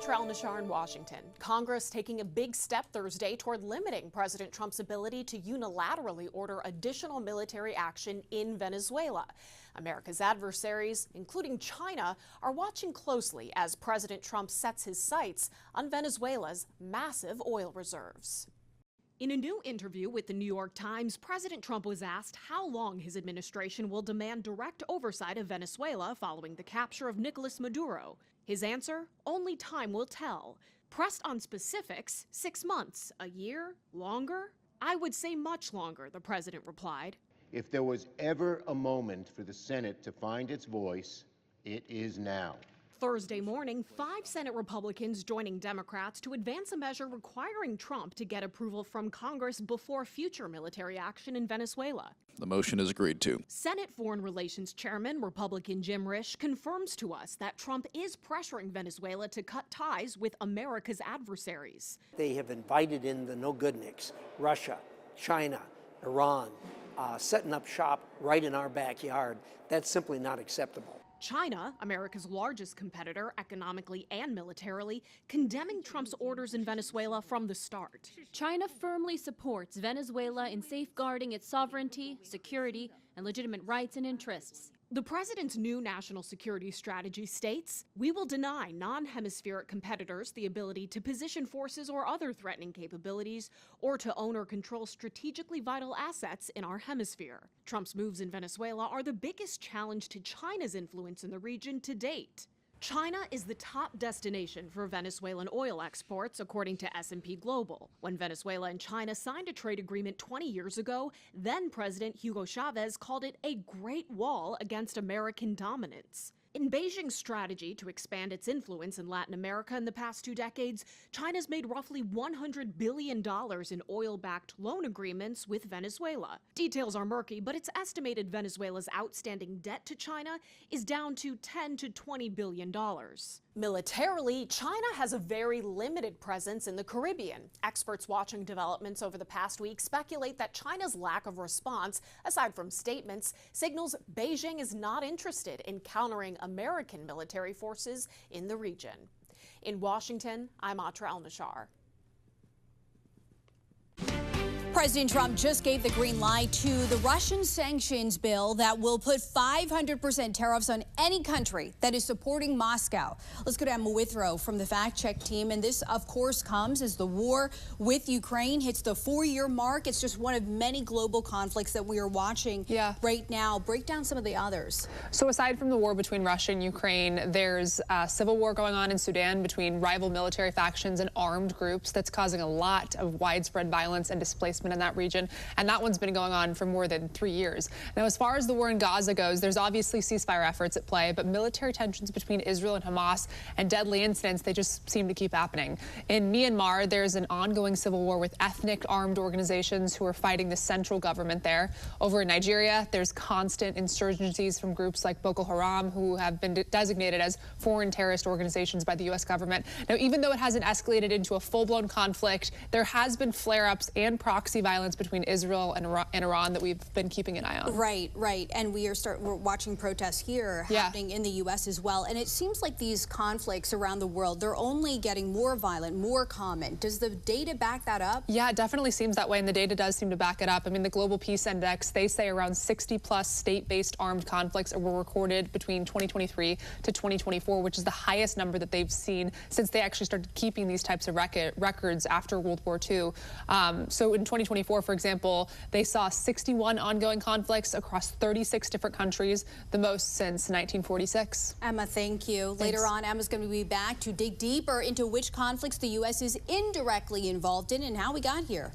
Atra Al-Nashar in Washington. Congress taking a big step Thursday toward limiting President Trump's ability to unilaterally order additional military action in Venezuela. America's adversaries, including China, are watching closely as President Trump sets his sights on Venezuela's massive oil reserves. In a new interview with the New York Times, President Trump was asked how long his administration will demand direct oversight of Venezuela following the capture of Nicolás Maduro. His answer, only time will tell. Pressed on specifics, 6 months, a year, longer? I would say much longer, the president replied. If there was ever a moment for the Senate to find its voice, it is now. Thursday morning, 5 Senate Republicans joining Democrats to advance a measure requiring Trump to get approval from Congress before future military action in Venezuela. The motion is agreed to. Senate Foreign Relations Chairman, Republican Jim Risch, confirms to us that Trump is pressuring Venezuela to cut ties with America's adversaries. They have invited in the no-goodniks, Russia, China, Iran, setting up shop right in our backyard. That's simply not acceptable. China, America's largest competitor economically and militarily, condemning Trump's orders in Venezuela from the start. China firmly supports Venezuela in safeguarding its sovereignty, security, and legitimate rights and interests. The president's new national security strategy states, "We will deny non-hemispheric competitors the ability to position forces or other threatening capabilities or to own or control strategically vital assets in our hemisphere." Trump's moves in Venezuela are the biggest challenge to China's influence in the region to date. China is the top destination for Venezuelan oil exports, according to S&P Global. When Venezuela and China signed a trade agreement 20 years ago, then President Hugo Chavez called it a great wall against American dominance. In Beijing's strategy to expand its influence in Latin America in the past 2 decades, China's made roughly $100 billion in oil-backed loan agreements with Venezuela. Details are murky, but it's estimated Venezuela's outstanding debt to China is down to $10 to $20 billion. Militarily, China has a very limited presence in the Caribbean. Experts watching developments over the past week speculate that China's lack of response, aside from statements, signals Beijing is not interested in countering American military forces in the region. In Washington, I'm Atra Al-Nashar. President Trump just gave the green light to the Russian sanctions bill that will put 500% tariffs on any country that is supporting Moscow. Let's go to Emma Withrow from the Fact Check team. And this, of course, comes as the war with Ukraine hits the 4-year mark. It's just one of many global conflicts that we are watching right now. Break down some of the others. So aside from the war between Russia and Ukraine, there's a civil war going on in Sudan between rival military factions and armed groups that's causing a lot of widespread violence and displacement in that region, and that one's been going on for more than 3 years. Now, as far as the war in Gaza goes, there's obviously ceasefire efforts at play, but military tensions between Israel and Hamas and deadly incidents, they just seem to keep happening. In Myanmar, there's an ongoing civil war with ethnic armed organizations who are fighting the central government there. Over in Nigeria, there's constant insurgencies from groups like Boko Haram, who have been designated as foreign terrorist organizations by the U.S. government. Now, even though it hasn't escalated into a full-blown conflict, there has been flare-ups and proxy violence between Israel and Iran that we've been keeping an eye on. Right. And we're watching protests here happening in the U.S. as well. And it seems like these conflicts around the world, they're only getting more violent, more common. Does the data back that up? Yeah, it definitely seems that way, and the data does seem to back it up. I mean, the Global Peace Index, they say around 60-plus state-based armed conflicts were recorded between 2023 to 2024, which is the highest number that they've seen since they actually started keeping these types of records after World War II. So in 2024, for example, they saw 61 ongoing conflicts across 36 different countries, the most since 1946. Emma, thank you. Thanks. Later on, Emma's going to be back to dig deeper into which conflicts the U.S. is indirectly involved in and how we got here.